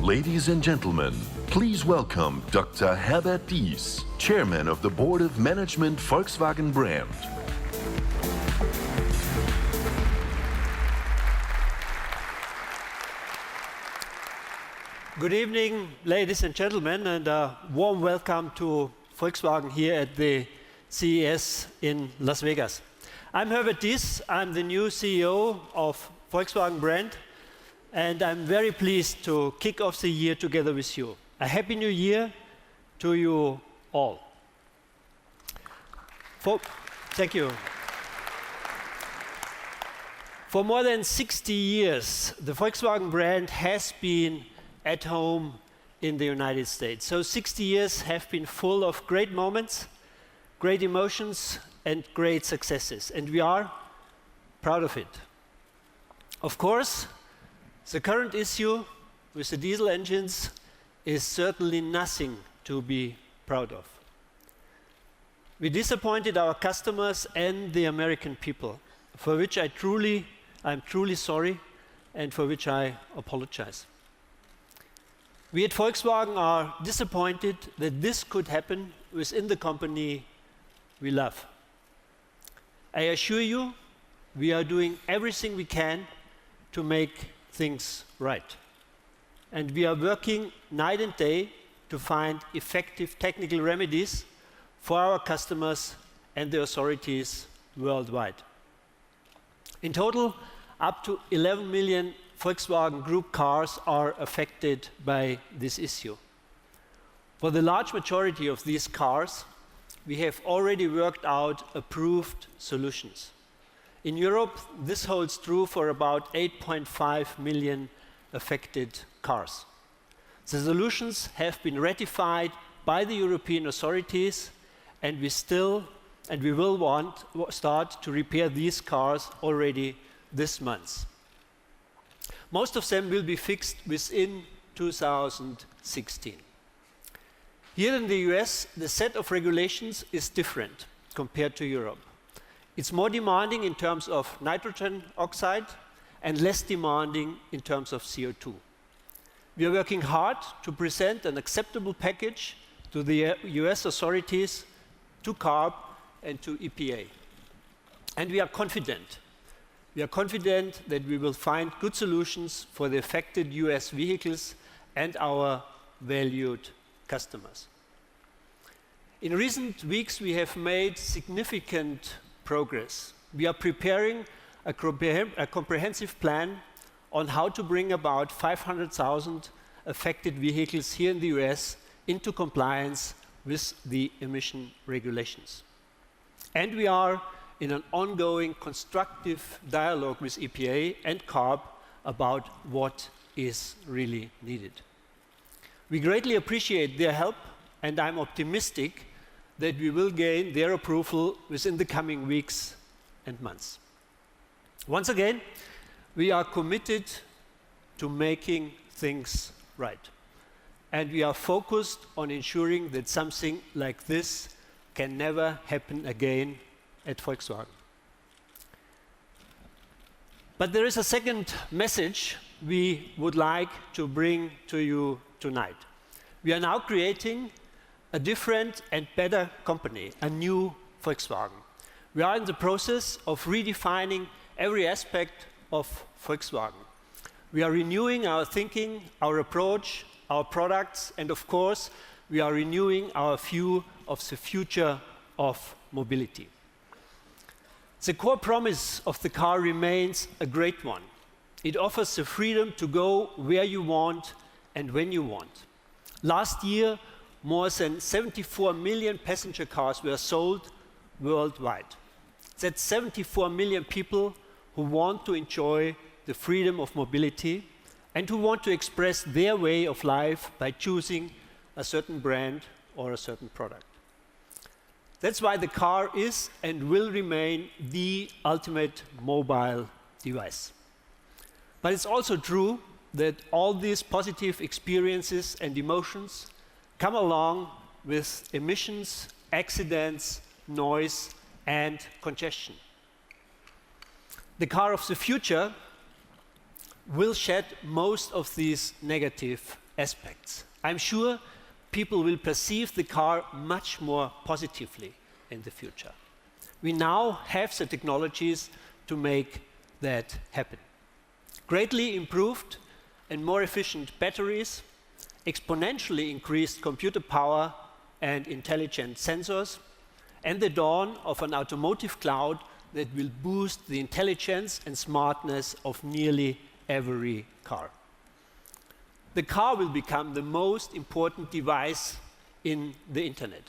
Ladies and gentlemen, please welcome Dr. Herbert, Chairman of the Board of Management Volkswagen brand. Good evening, ladies and gentlemen, and a warm welcome to Volkswagen here at the CES in Las Vegas. I'm Herbert. I'm the new CEO of Volkswagen brand, and I'm very pleased to kick off the year together with you. A Happy New Year to you all. Thank you. For more than 60 years, the Volkswagen brand has been at home in the United States. So 60 years have been full of great moments, great emotions, and great successes, and we are proud of it. Of course, the current issue with the diesel engines is certainly nothing to be proud of. We disappointed our customers and the American people, for which I'm truly sorry, and for which I apologize. We at Volkswagen are disappointed that this could happen within the company we love. I assure you, we are doing everything we can to make things right. And we are working night and day to find effective technical remedies for our customers and the authorities worldwide. In total, up to 11 million Volkswagen Group cars are affected by this issue. For the large majority of these cars, we have already worked out approved solutions. In Europe, this holds true for about 8.5 million affected cars. The solutions have been ratified by the European authorities, and we will start to repair these cars already this month. Most of them will be fixed within 2016. Here in the US, the set of regulations is different compared to Europe. It's more demanding in terms of nitrogen oxide and less demanding in terms of CO2. We are working hard to present an acceptable package to the US authorities, to CARB, and to EPA. And we are confident. We are confident that we will find good solutions for the affected US vehicles and our valued customers. In recent weeks, we have made significant progress. We are preparing a comprehensive plan on how to bring about 500,000 affected vehicles here in the US into compliance with the emission regulations. And we are in an ongoing constructive dialogue with EPA and CARB about what is really needed. We greatly appreciate their help, and I'm optimistic that we will gain their approval within the coming weeks and months. Once again, we are committed to making things right. And we are focused on ensuring that something like this can never happen again at Volkswagen. But there is a second message we would like to bring to you tonight. We are now creating a different and better company, a new Volkswagen. We are in the process of redefining every aspect of Volkswagen. We are renewing our thinking, our approach, our products, and of course, we are renewing our view of the future of mobility. The core promise of the car remains a great one. It offers the freedom to go where you want and when you want. Last year, more than 74 million passenger cars were sold worldwide. That's 74 million people who want to enjoy the freedom of mobility and who want to express their way of life by choosing a certain brand or a certain product. That's why the car is and will remain the ultimate mobile device. But it's also true that all these positive experiences and emotions come along with emissions, accidents, noise, and congestion. The car of the future will shed most of these negative aspects. I'm sure people will perceive the car much more positively in the future. We now have the technologies to make that happen. Greatly improved and more efficient batteries, exponentially increased computer power and intelligent sensors, and the dawn of an automotive cloud that will boost the intelligence and smartness of nearly every car. The car will become the most important device in the internet.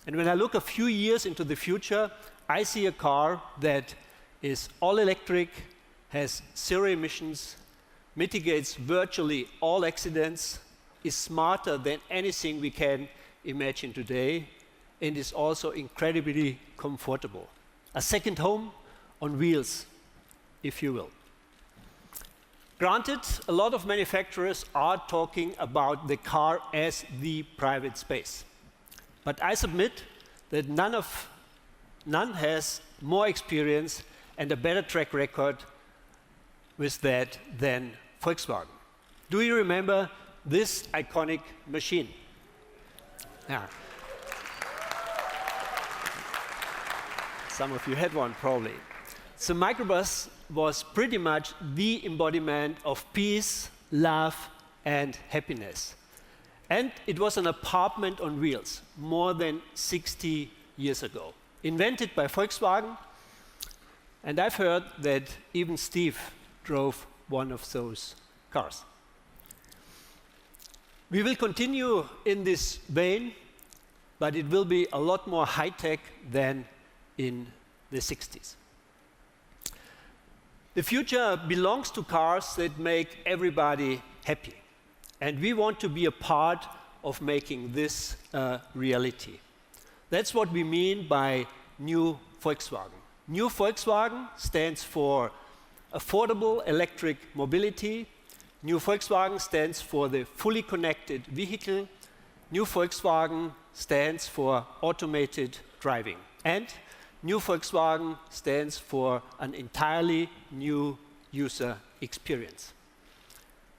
And when I look a few years into the future, I see a car that is all electric, has zero emissions, mitigates virtually all accidents, is smarter than anything we can imagine today, and is also incredibly comfortable. A second home on wheels, if you will. Granted, a lot of manufacturers are talking about the car as the private space. But I submit that none has more experience and a better track record with that than Volkswagen. Do you remember this iconic machine? Yeah. Some of you had one, probably. The microbus was pretty much the embodiment of peace, love, and happiness. And it was an apartment on wheels more than 60 years ago. Invented by Volkswagen, and I've heard that even Steve drove one of those cars. We will continue in this vein, but it will be a lot more high-tech than in the 60s. The future belongs to cars that make everybody happy. And we want to be a part of making this a reality. That's what we mean by New Volkswagen. New Volkswagen stands for affordable electric mobility. New Volkswagen stands for the fully connected vehicle. New Volkswagen stands for automated driving. And New Volkswagen stands for an entirely new user experience.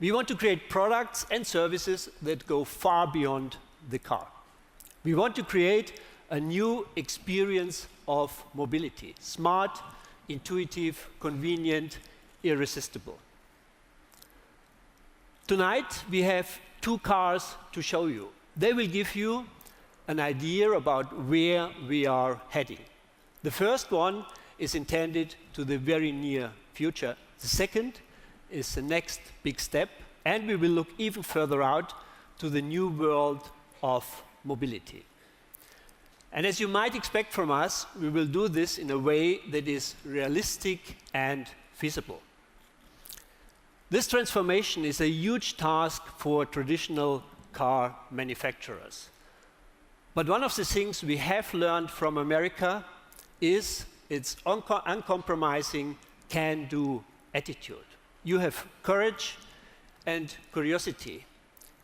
We want to create products and services that go far beyond the car. We want to create a new experience of mobility: smart, intuitive, convenient, irresistible. Tonight, we have two cars to show you. They will give you an idea about where we are heading. The first one is intended to the very near future. The second is the next big step, and we will look even further out to the new world of mobility. And as you might expect from us, we will do this in a way that is realistic and feasible. This transformation is a huge task for traditional car manufacturers. But one of the things we have learned from America is its uncompromising can-do attitude. You have courage and curiosity.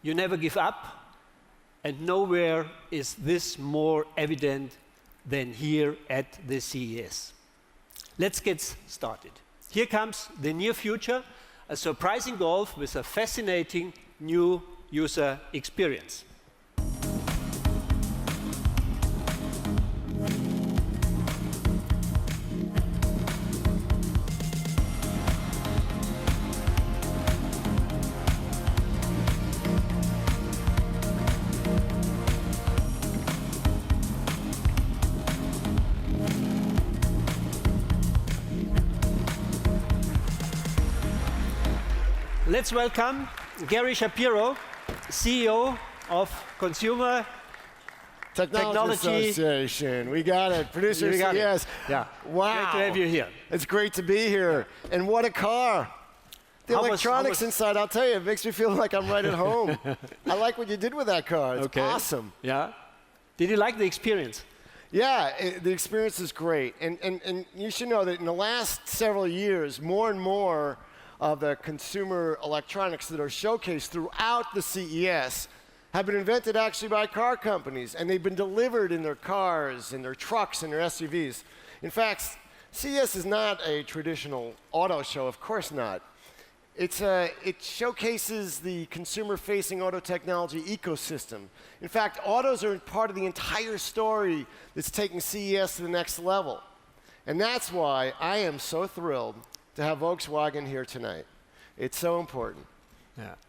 You never give up, and nowhere is this more evident than here at the CES. Let's get started. Here comes the near future, a surprising Golf with a fascinating new user experience. Let's welcome Gary Shapiro, CEO of Consumer Technology Association. We got it. Producer CES. Yeah. Wow. Great to have you here. It's great to be here. And what a car. The electronics inside, I'll tell you, it makes me feel like I'm right at home. I like what you did with that car. It's awesome. Yeah. Did you like the experience? Yeah, the experience is great. And you should know that in the last several years, more and more of the consumer electronics that are showcased throughout the CES have been invented actually by car companies, and they've been delivered in their cars, in their trucks, and their SUVs. In fact, CES is not a traditional auto show, of course not. It showcases the consumer-facing auto technology ecosystem. In fact, autos are part of the entire story that's taking CES to the next level. And that's why I am so thrilled to have Volkswagen here tonight. It's so important.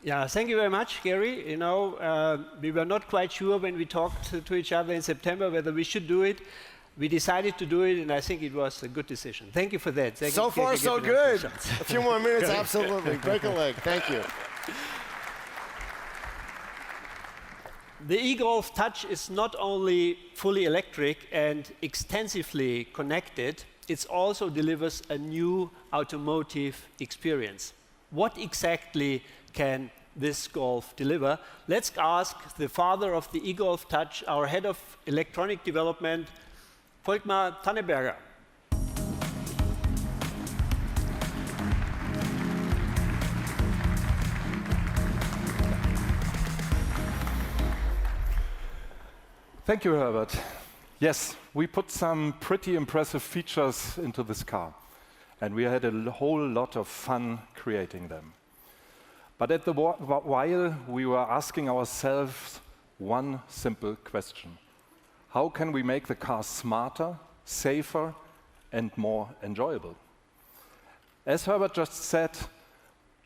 Yeah, thank you very much, Gary. You know, we were not quite sure when we talked to each other in September whether we should do it. We decided to do it, and I think it was a good decision. Thank you for that. So far, so good. A few more minutes, absolutely. Break a leg. Thank you. The e-Golf Touch is not only fully electric and extensively connected, it also delivers a new automotive experience. What exactly can this Golf deliver? Let's ask the father of the e-Golf Touch, our head of electronic development, Volkmar Tanneberger. Thank you, Herbert. Yes, we put some pretty impressive features into this car, and we had a whole lot of fun creating them. But at the while, we were asking ourselves one simple question. How can we make the car smarter, safer, and more enjoyable? As Herbert just said,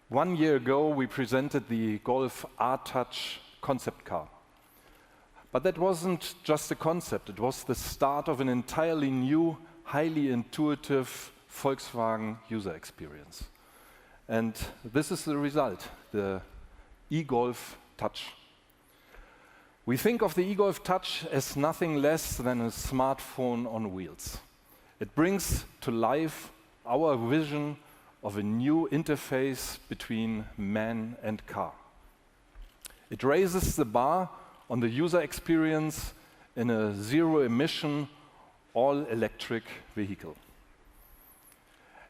1 year ago we presented the Golf R-Touch concept car. But that wasn't just a concept, it was the start of an entirely new, highly intuitive Volkswagen user experience. And this is the result, the e-Golf Touch. We think of the e-Golf Touch as nothing less than a smartphone on wheels. It brings to life our vision of a new interface between man and car. It raises the bar on the user experience in a zero-emission, all-electric vehicle.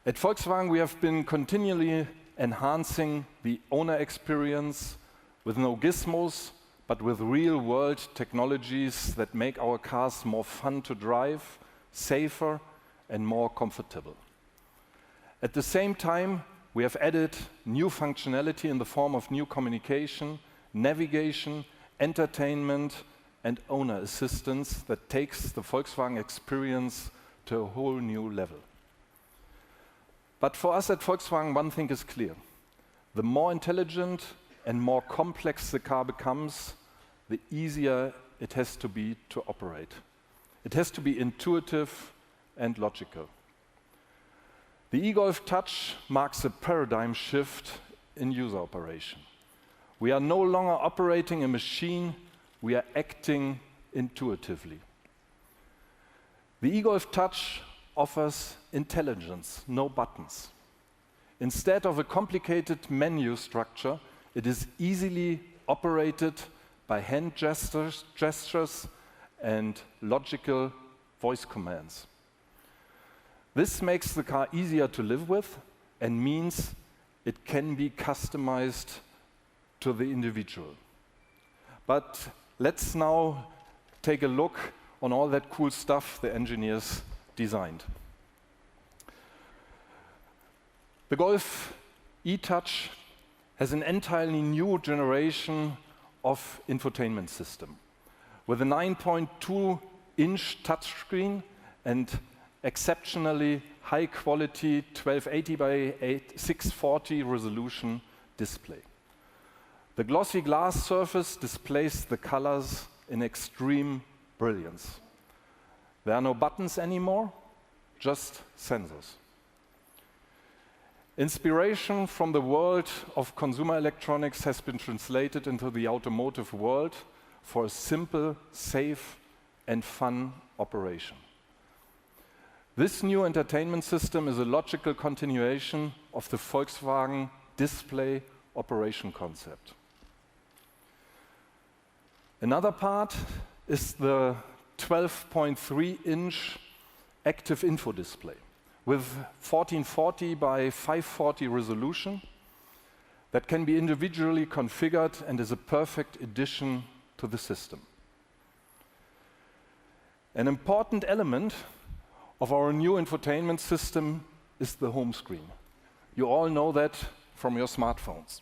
At Volkswagen, we have been continually enhancing the owner experience with no gizmos, but with real-world technologies that make our cars more fun to drive, safer, and more comfortable. At the same time, we have added new functionality in the form of new communication, navigation, entertainment, and owner assistance that takes the Volkswagen experience to a whole new level. But for us at Volkswagen, one thing is clear. The more intelligent and more complex the car becomes, the easier it has to be to operate. It has to be intuitive and logical. The e-Golf Touch marks a paradigm shift in user operation. We are no longer operating a machine, we are acting intuitively. The e-Golf Touch offers intelligence, no buttons. Instead of a complicated menu structure, it is easily operated by hand gestures and logical voice commands. This makes the car easier to live with and means it can be customized to the individual. But let's now take a look on all that cool stuff the engineers designed. The Golf e-Touch has an entirely new generation of infotainment system with a 9.2-inch touchscreen and exceptionally high quality 1280 by 640 resolution display. The glossy glass surface displays the colors in extreme brilliance. There are no buttons anymore, just sensors. Inspiration from the world of consumer electronics has been translated into the automotive world for a simple, safe, and fun operation. This new entertainment system is a logical continuation of the Volkswagen display operation concept. Another part is the 12.3-inch active info display with 1440 by 540 resolution that can be individually configured and is a perfect addition to the system. An important element of our new infotainment system is the home screen. You all know that from your smartphones.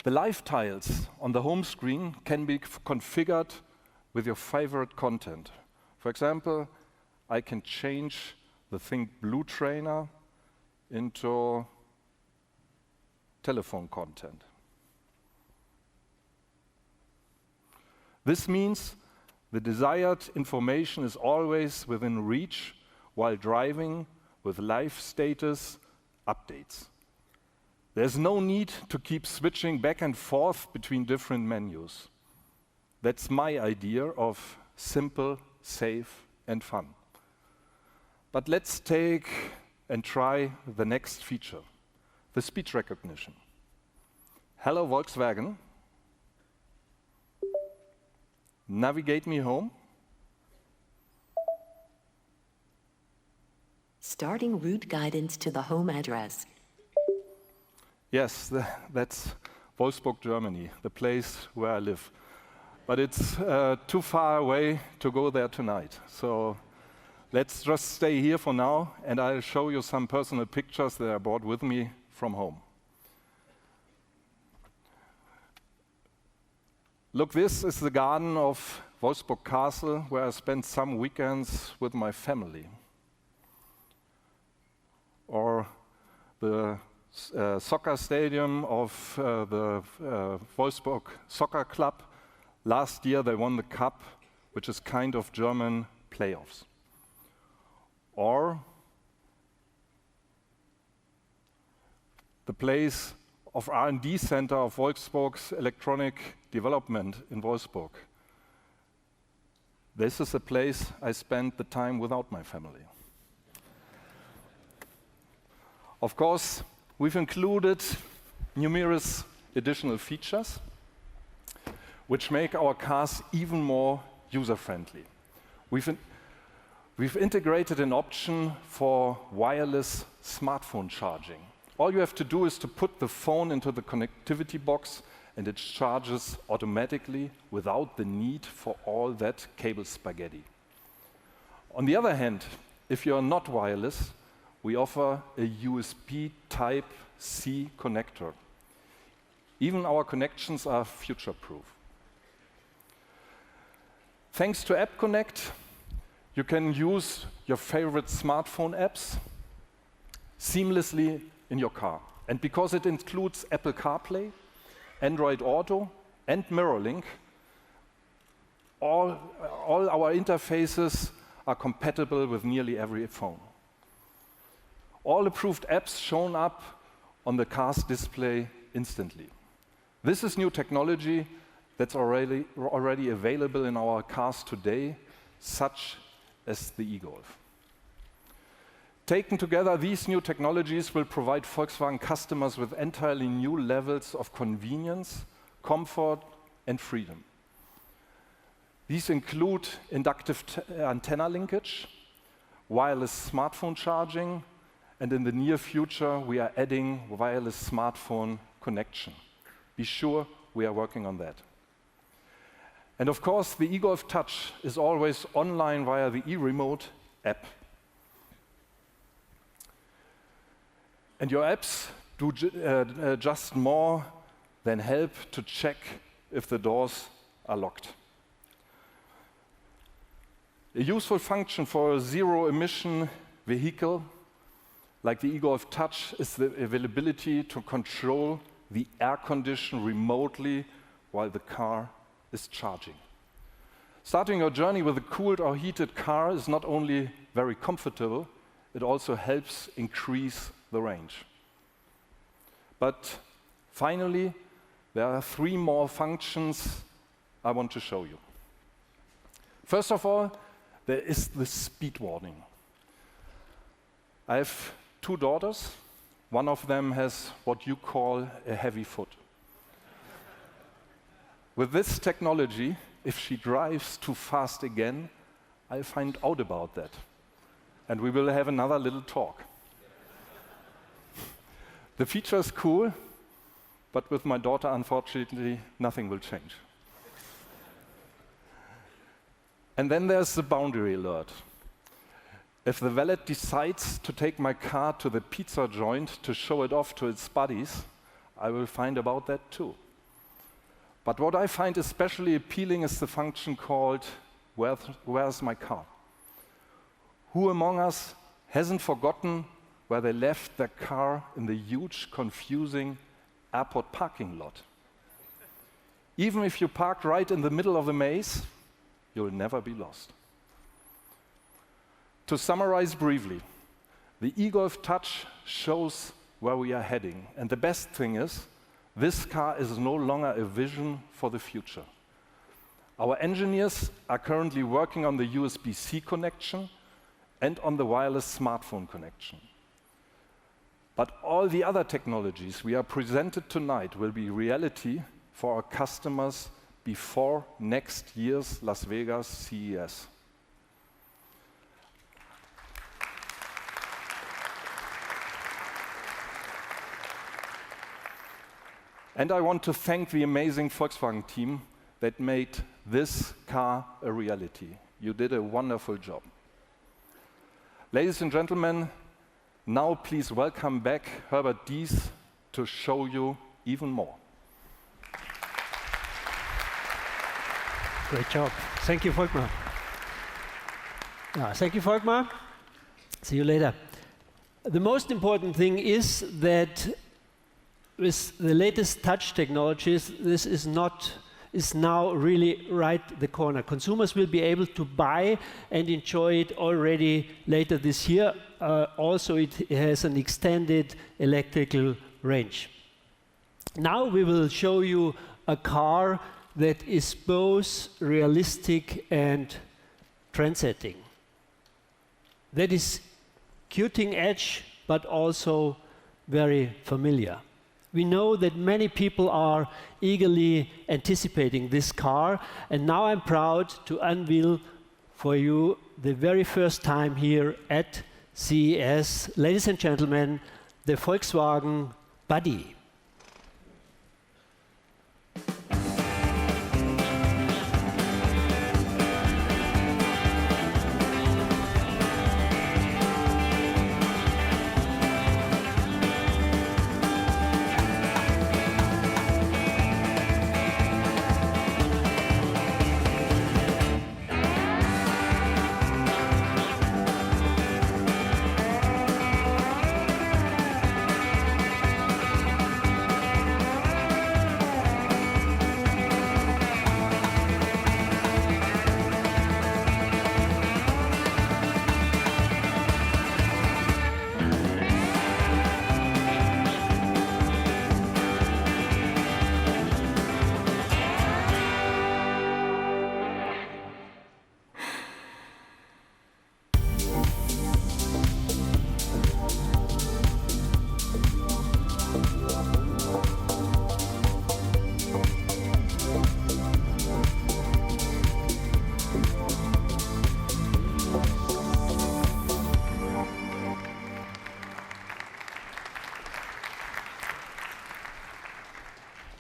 The live tiles on the home screen can be configured with your favorite content. For example, I can change the Think Blue trainer into telephone content. This means the desired information is always within reach while driving with live status updates. There's no need to keep switching back and forth between different menus. That's my idea of simple, safe, and fun. But let's take and try the next feature, the speech recognition. Hello, Volkswagen. Navigate me home. Starting route guidance to the home address. Yes, that's Wolfsburg, Germany, the place where I live. But it's too far away to go there tonight. So let's just stay here for now, and I'll show you some personal pictures that I brought with me from home. Look, this is the garden of Wolfsburg Castle, where I spent some weekends with my family. Or the soccer stadium of the Wolfsburg Soccer Club. Last year they won the cup, which is kind of German playoffs. Or the place of R&D center of Wolfsburg's electronic development in Wolfsburg. This is a place I spent the time without my family. Of course, we've included numerous additional features which make our cars even more user-friendly. We've integrated an option for wireless smartphone charging. All you have to do is to put the phone into the connectivity box and it charges automatically without the need for all that cable spaghetti. On the other hand, if you're not wireless, we offer a USB Type-C connector. Even our connections are future-proof. Thanks to App Connect, you can use your favorite smartphone apps seamlessly in your car. And because it includes Apple CarPlay, Android Auto, and MirrorLink, all our interfaces are compatible with nearly every phone. All approved apps shown up on the car's display instantly. This is new technology that's already available in our cars today, such as the e-Golf. Taken together, these new technologies will provide Volkswagen customers with entirely new levels of convenience, comfort, and freedom. These include inductive antenna linkage, wireless smartphone charging, and in the near future, we are adding wireless smartphone connection. Be sure we are working on that. And of course, the e-Golf Touch is always online via the e-Remote app. And your apps do just more than help to check if the doors are locked. A useful function for a zero-emission vehicle like the e-Golf Touch is the availability to control the air condition remotely while the car is charging. Starting your journey with a cooled or heated car is not only very comfortable, it also helps increase the range. But finally, there are 3 more functions I want to show you. First of all, there is the speed warning. I have 2 daughters. One of them has what you call a heavy foot. With this technology, if she drives too fast again, I'll find out about that. And we will have another little talk. The feature is cool, but with my daughter, unfortunately, nothing will change. And then there's the boundary alert. If the valet decides to take my car to the pizza joint to show it off to its buddies, I will find about that too. But what I find especially appealing is the function called, where's my car? Who among us hasn't forgotten where they left their car in the huge, confusing airport parking lot? Even if you park right in the middle of the maze, you'll never be lost. To summarize briefly, the eGolf Touch shows where we are heading. And the best thing is, this car is no longer a vision for the future. Our engineers are currently working on the USB-C connection and on the wireless smartphone connection. But all the other technologies we are presented tonight will be reality for our customers before next year's Las Vegas CES. And I want to thank the amazing Volkswagen team that made this car a reality. You did a wonderful job. Ladies and gentlemen, now please welcome back Herbert Diess to show you even more. Great job. Thank you, Volkmar. Thank you, Volkmar. See you later. The most important thing is that with the latest touch technologies, this is now really right the corner. Consumers will be able to buy and enjoy it already later this year. Also, it has an extended electrical range. Now we will show you a car that is both realistic and trendsetting. That is cutting edge, but also very familiar. We know that many people are eagerly anticipating this car, and now I'm proud to unveil for you the very first time here at CES, ladies and gentlemen, the Volkswagen Buddy.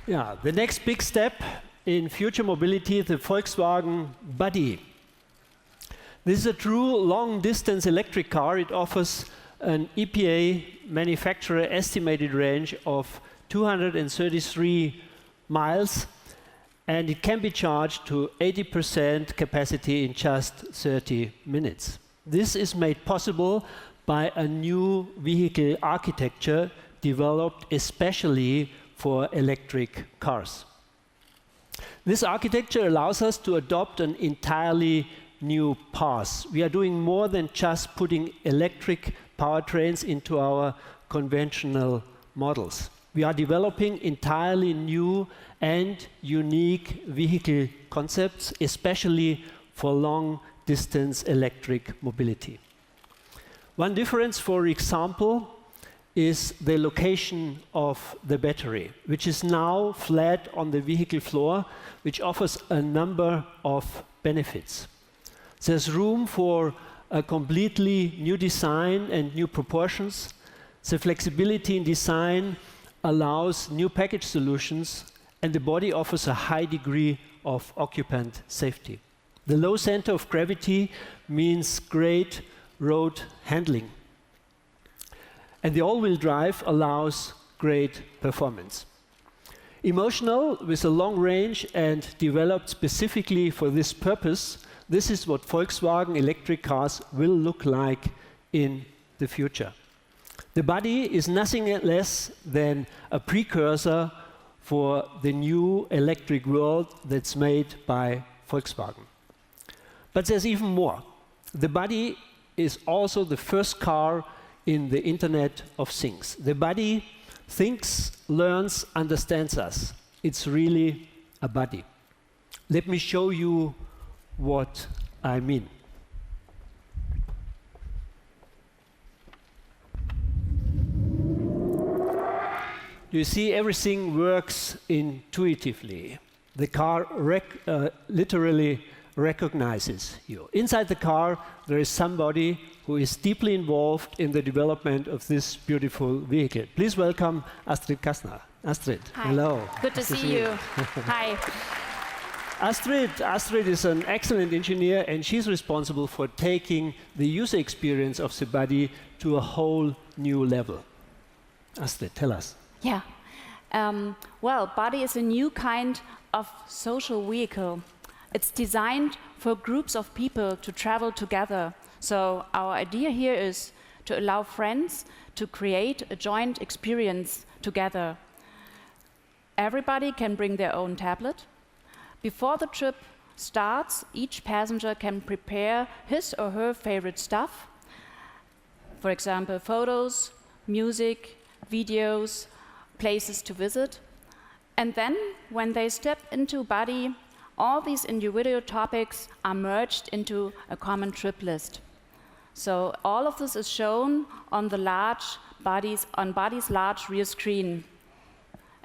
Yeah, the next big step in future mobility, the Volkswagen Buddy. This is a true long-distance electric car. It offers an EPA manufacturer estimated range of 233 miles, and it can be charged to 80% capacity in just 30 minutes. This is made possible by a new vehicle architecture developed especially for electric cars. This architecture allows us to adopt an entirely new path. We are doing more than just putting electric powertrains into our conventional models. We are developing entirely new and unique vehicle concepts, especially for long-distance electric mobility. One difference, for example, is the location of the battery, which is now flat on the vehicle floor, which offers a number of benefits. There's room for a completely new design and new proportions. The flexibility in design allows new package solutions, and the body offers a high degree of occupant safety. The low center of gravity means great road handling. And the all-wheel drive allows great performance. Emotional, with a long range and developed specifically for this purpose, this is what Volkswagen electric cars will look like in the future. The body is nothing less than a precursor for the new electric world that's made by Volkswagen. But there's even more. The body is also the first car in the Internet of Things. The body thinks, learns, understands us. It's really a body. Let me show you what I mean. You see, everything works intuitively. The car literally recognizes you. Inside the car, there is somebody who is deeply involved in the development of this beautiful vehicle. Please welcome Astrid Kastner. Astrid, hi. Hello. Good to see you. Hi. Astrid is an excellent engineer, and she's responsible for taking the user experience of the body to a whole new level. Astrid, tell us. Yeah. Well, body is a new kind of social vehicle. It's designed for groups of people to travel together. So our idea here is to allow friends to create a joint experience together. Everybody can bring their own tablet. Before the trip starts, each passenger can prepare his or her favorite stuff. For example, photos, music, videos, places to visit. And then, when they step into body, all these individual topics are merged into a common trip list. So all of this is shown on the body's large rear screen.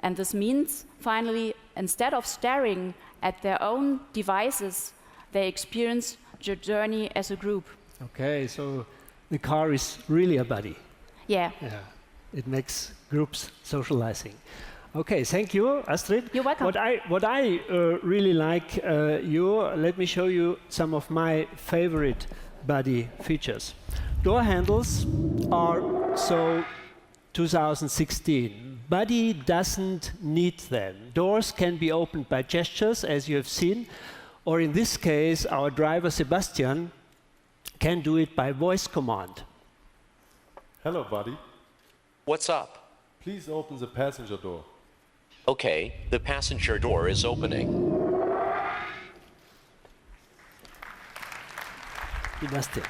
And this means, finally, instead of staring at their own devices, they experience your journey as a group. Okay, so the car is really a body. Yeah. It makes groups socializing. Okay, thank you, Astrid. You're welcome. What I really like, let me show you some of my favorite body features. Door handles are so 2016. Body doesn't need them. Doors can be opened by gestures, as you have seen, or in this case, our driver Sebastian can do it by voice command. Hello, buddy. What's up? Please open the passenger door. Okay, the passenger door is opening. Sebastian.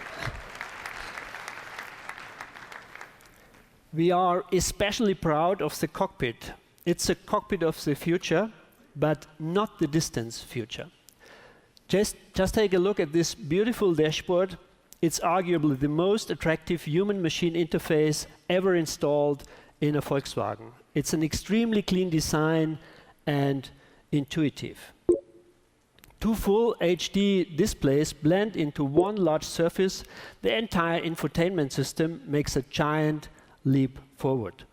We are especially proud of the cockpit. It's a cockpit of the future, but not the distant future. Just take a look at this beautiful dashboard. It's arguably the most attractive human-machine interface ever installed in a Volkswagen. It's an extremely clean design and intuitive. Two full HD displays blend into one large surface. The entire infotainment system makes a giant leap forward.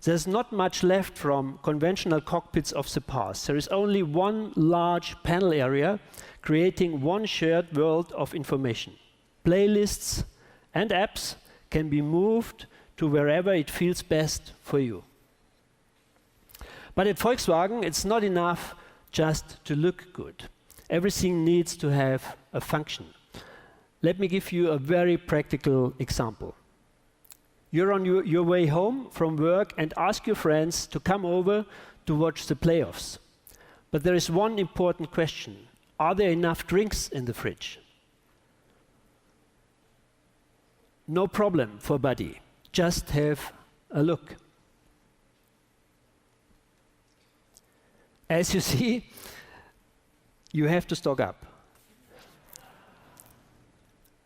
There's not much left from conventional cockpits of the past. There is only one large panel area, creating one shared world of information. Playlists and apps can be moved to wherever it feels best for you. But at Volkswagen, it's not enough just to look good. Everything needs to have a function. Let me give you a very practical example. You're on your way home from work and ask your friends to come over to watch the playoffs. But there is one important question. Are there enough drinks in the fridge? No problem for Buddy. Just have a look. As you see, you have to stock up.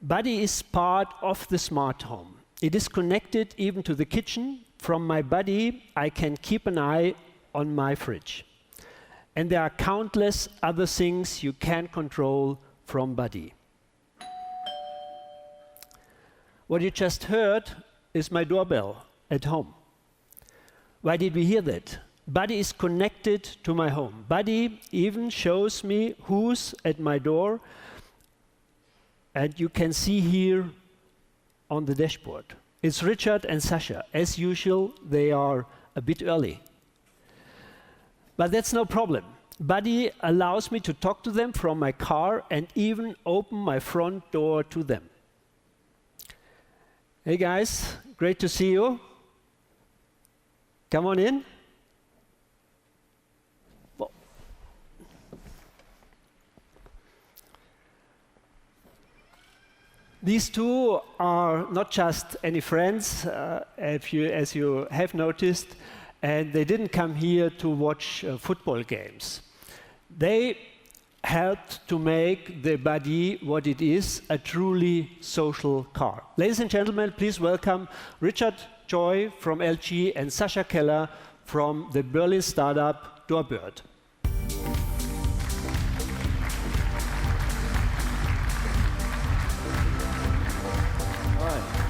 Buddy is part of the smart home. It is connected even to the kitchen. From my Buddy, I can keep an eye on my fridge. And there are countless other things you can control from Buddy. What you just heard is my doorbell at home. Why did we hear that? Buddy is connected to my home. Buddy even shows me who's at my door. And you can see here on the dashboard. It's Richard and Sasha. As usual, they are a bit early. But that's no problem. Buddy allows me to talk to them from my car and even open my front door to them. Hey guys, great to see you. Come on in. These two are not just any friends, as you have noticed, and they didn't come here to watch football games. They helped to make the Buddy what it is, a truly social car. Ladies and gentlemen, please welcome Richard Joy from LG and Sascha Keller from the Berlin startup Doorbird.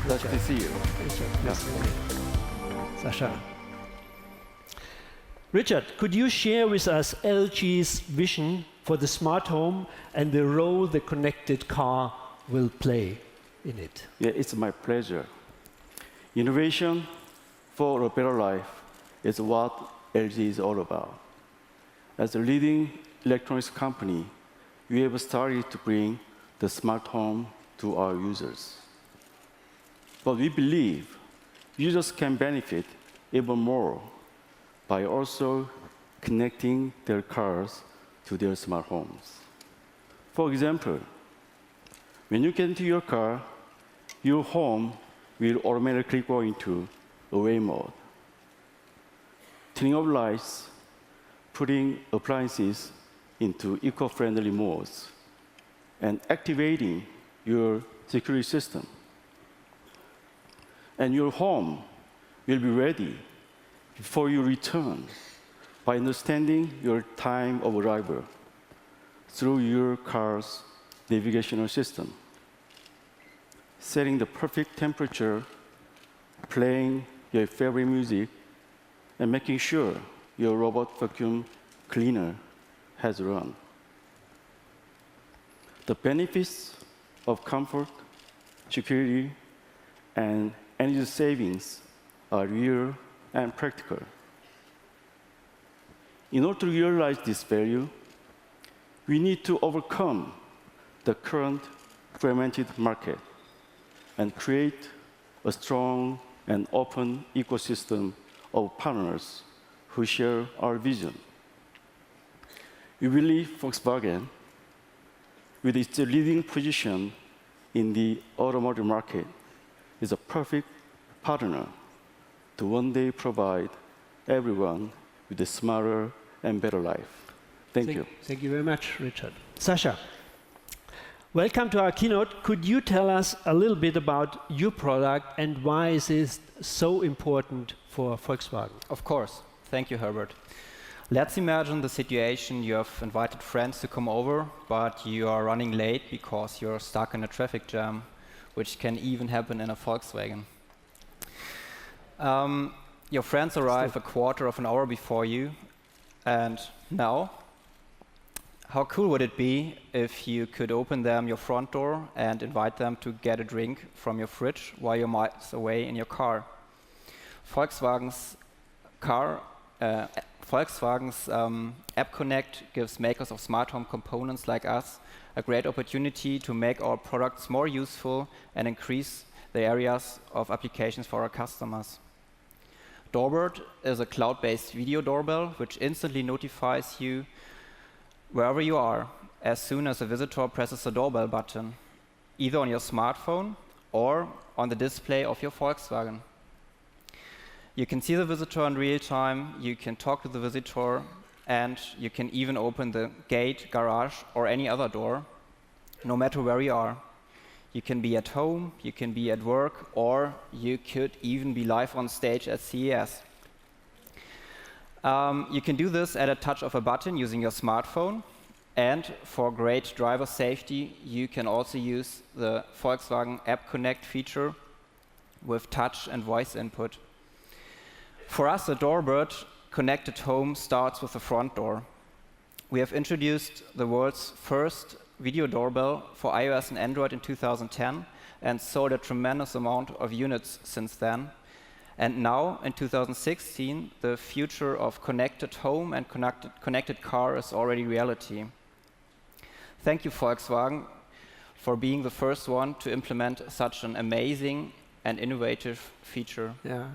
Nice to see you. Sascha. Richard, could you share with us LG's vision for the smart home and the role the connected car will play in it? Yeah, it's my pleasure. Innovation for a better life is what LG is all about. As a leading electronics company, we have started to bring the smart home to our users. But we believe users can benefit even more by also connecting their cars to their smart homes. For example, when you get into your car, your home will automatically go into away mode. Turning off lights, putting appliances into eco-friendly modes, and activating your security system. And your home will be ready before you return by understanding your time of arrival through your car's navigational system, setting the perfect temperature, playing your favorite music, and making sure your robot vacuum cleaner has run. The benefits of comfort, security, and energy savings are real and practical. In order to realize this value, we need to overcome the current fragmented market and create a strong and open ecosystem of partners who share our vision. We believe Volkswagen, with its leading position in the automotive market, is a perfect partner to one day provide everyone with a smarter and better life. Thank you. Thank you very much, Richard. Sascha, welcome to our keynote. Could you tell us a little bit about your product and why is it so important for Volkswagen? Of course. Thank you, Herbert. Let's imagine the situation: you have invited friends to come over, but you are running late because you're stuck in a traffic jam, which can even happen in a Volkswagen. Your friends arrive a quarter of an hour before you, and now, how cool would it be if you could open your front door and invite them to get a drink from your fridge while you're miles away in your car? Volkswagen's App Connect gives makers of smart home components like us a great opportunity to make our products more useful and increase the areas of applications for our customers. Doorbird is a cloud-based video doorbell which instantly notifies you wherever you are as soon as a visitor presses the doorbell button, either on your smartphone or on the display of your Volkswagen. You can see the visitor in real time, you can talk to the visitor, and you can even open the gate, garage, or any other door, no matter where you are. You can be at home, you can be at work, or you could even be live on stage at CES. You can do this at a touch of a button using your smartphone, and for great driver safety, you can also use the Volkswagen App Connect feature with touch and voice input. For us, the Doorbird connected home starts with the front door. We have introduced the world's first video doorbell for iOS and Android in 2010, and sold a tremendous amount of units since then. And now, in 2016, the future of connected home and connected car is already reality. Thank you, Volkswagen, for being the first one to implement such an amazing and innovative feature. Yeah.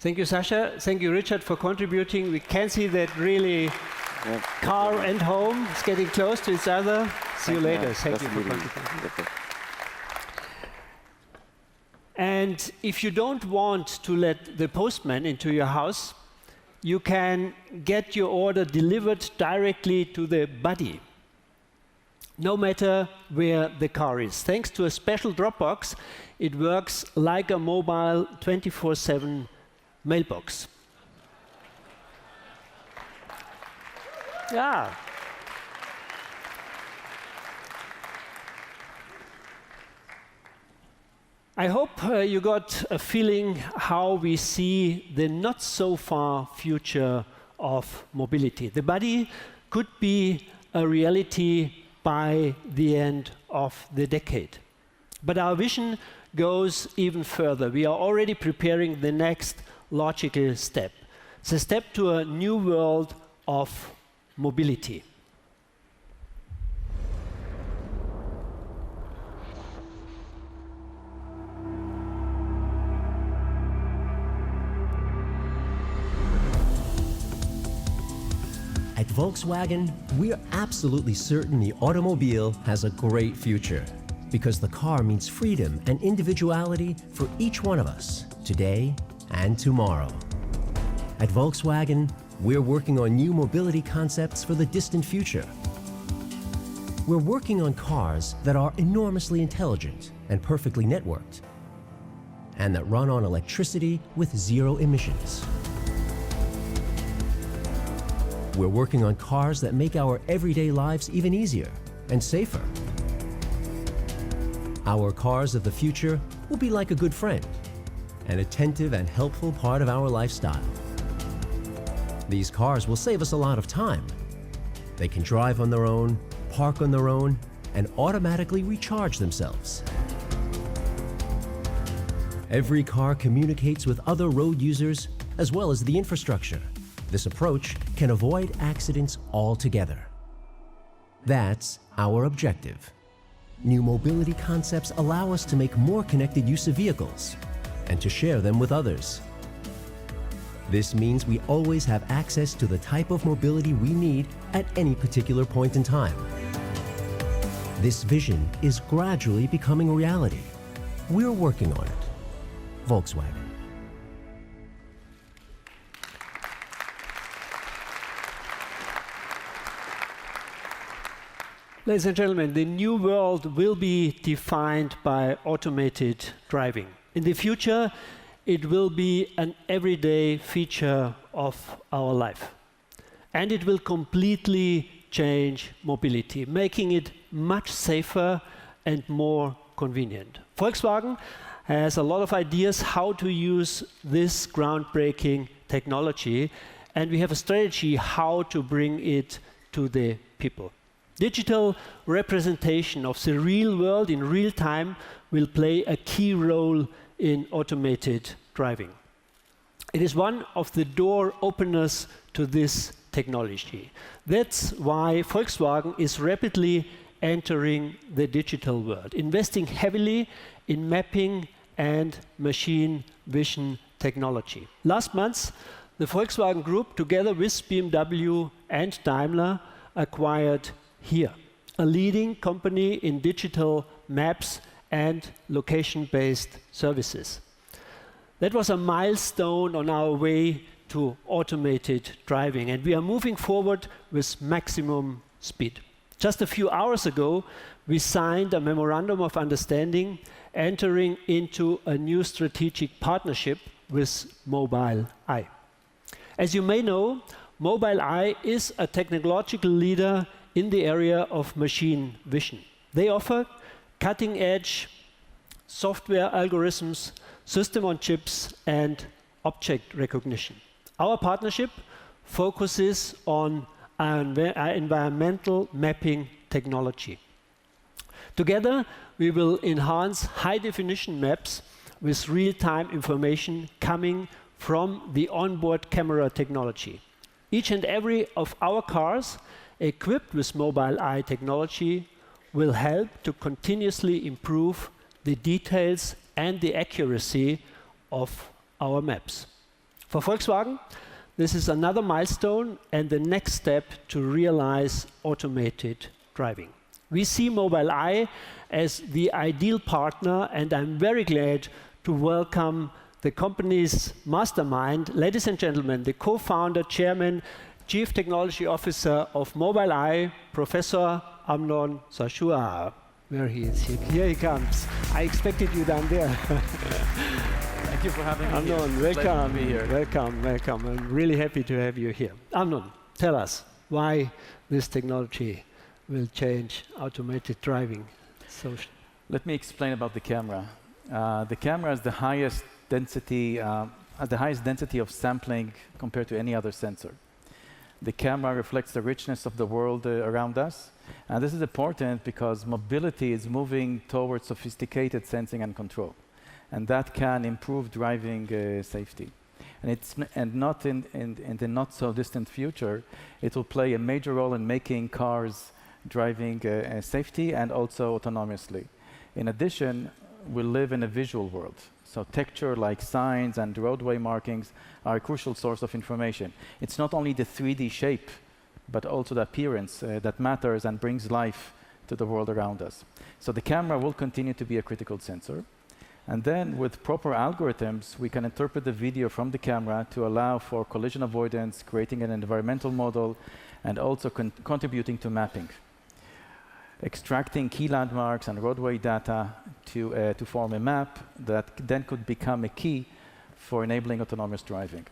Thank you, Sasha. Thank you, Richard, for contributing. We can see that really car and home is getting close to each other. See you later. Thank you for contributing. And if you don't want to let the postman into your house, you can get your order delivered directly to the buddy, no matter where the car is. Thanks to a special Dropbox, it works like a mobile 24/7 mailbox. Yeah. I hope you got a feeling how we see the not so far future of mobility. The buddy could be a reality by the end of the decade. But our vision goes even further. We are already preparing the next logical step. It's a step to a new world of mobility. At Volkswagen, we are absolutely certain the automobile has a great future because the car means freedom and individuality for each one of us, today and tomorrow. At Volkswagen, we're working on new mobility concepts for the distant future. We're working on cars that are enormously intelligent and perfectly networked, and that run on electricity with zero emissions. We're working on cars that make our everyday lives even easier and safer. Our cars of the future will be like a good friend, an attentive and helpful part of our lifestyle. These cars will save us a lot of time. They can drive on their own, park on their own, and automatically recharge themselves. Every car communicates with other road users as well as the infrastructure. This approach can avoid accidents altogether. That's our objective. New mobility concepts allow us to make more connected use of vehicles and to share them with others. This means we always have access to the type of mobility we need at any particular point in time. This vision is gradually becoming a reality. We're working on it. Volkswagen. Ladies and gentlemen, the new world will be defined by automated driving. In the future, it will be an everyday feature of our life. And it will completely change mobility, making it much safer and more convenient. Volkswagen has a lot of ideas how to use this groundbreaking technology, and we have a strategy how to bring it to the people. Digital representation of the real world in real time will play a key role in automated driving. It is one of the door openers to this technology. That's why Volkswagen is rapidly entering the digital world, investing heavily in mapping and machine vision technology. Last month, the Volkswagen Group, together with BMW and Daimler, acquired HERE, a leading company in digital maps and location-based services. That was a milestone on our way to automated driving, and we are moving forward with maximum speed. Just a few hours ago, we signed a memorandum of understanding, entering into a new strategic partnership with Mobileye. As you may know, Mobileye is a technological leader in the area of machine vision. They offer cutting-edge software algorithms, system on chips, and object recognition. Our partnership focuses on environmental mapping technology. Together, we will enhance high-definition maps with real-time information coming from the onboard camera technology. Each and every of our cars equipped with mobile eye technology will help to continuously improve the details and the accuracy of our maps. For Volkswagen, this is another milestone and the next step to realize automated driving. We see Mobile Eye as the ideal partner, and I'm very glad to welcome the company's mastermind, ladies and gentlemen, the co-founder, chairman, chief technology officer of Mobile Eye, Professor Amnon Shashua. There he is. Here he comes. I expected you down there. Thank you for having me Amnon, here. welcome. To be here. Welcome. I'm really happy to have you here. Amnon, tell us why this technology will change automated driving. Let me explain about the camera. The camera has the highest density of sampling compared to any other sensor. The camera reflects the richness of the world around us, and this is important because mobility is moving towards sophisticated sensing and control, and that can improve driving safety. And not in the not so distant future, it will play a major role in making cars driving safety and also autonomously. In addition, we live in a visual world. So texture like signs and roadway markings are a crucial source of information. It's not only the 3D shape, but also the appearance that matters and brings life to the world around us. So the camera will continue to be a critical sensor. And then with proper algorithms, we can interpret the video from the camera to allow for collision avoidance, creating an environmental model, and also contributing to mapping. Extracting key landmarks and roadway data to form a map that then could become a key for enabling autonomous driving.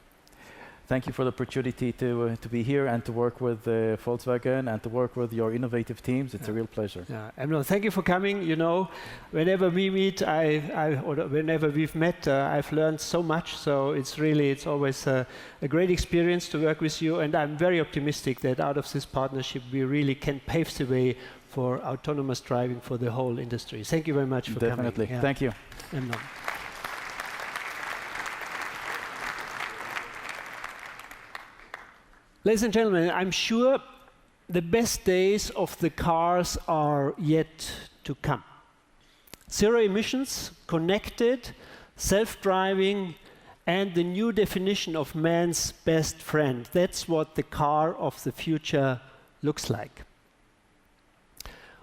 Thank you for the opportunity to be here and to work with Volkswagen and to work with your innovative teams. It's a real pleasure. Emno, thank you for coming. You know, whenever we meet, or whenever we've met, I've learned so much. So it's always a great experience to work with you. And I'm very optimistic that out of this partnership, we really can pave the way for autonomous driving for the whole industry. Thank you very much for coming. Definitely. Thank you. Emno. Ladies and gentlemen, I'm sure the best days of the cars are yet to come. Zero emissions, connected, self-driving, and the new definition of man's best friend. That's what the car of the future looks like.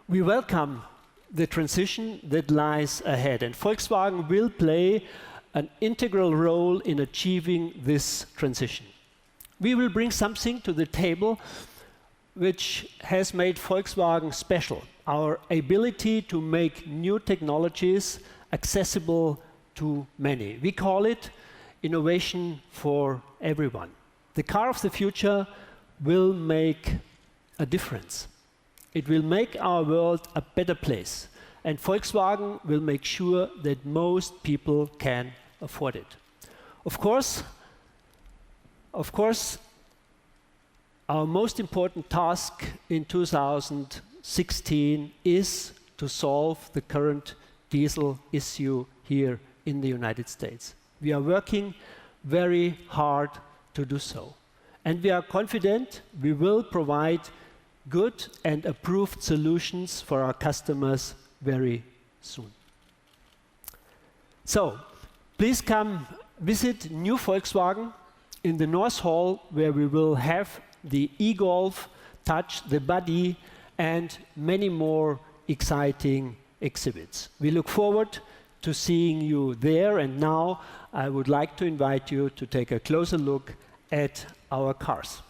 We welcome the transition that lies ahead, and Volkswagen will play an integral role in achieving this transition. We will bring something to the table which has made Volkswagen special, our ability to make new technologies accessible to many. We call it innovation for everyone. The car of the future will make a difference. It will make our world a better place, and Volkswagen will make sure that most people can afford it. Of course, our most important task in 2016 is to solve the current diesel issue here in the United States. We are working very hard to do so, and we are confident we will provide good and approved solutions for our customers very soon. So, please come visit new Volkswagen in the North Hall, where we will have the e-Golf, Touch, the Buddy, and many more exciting exhibits. We look forward to seeing you there, and now I would like to invite you to take a closer look at our cars.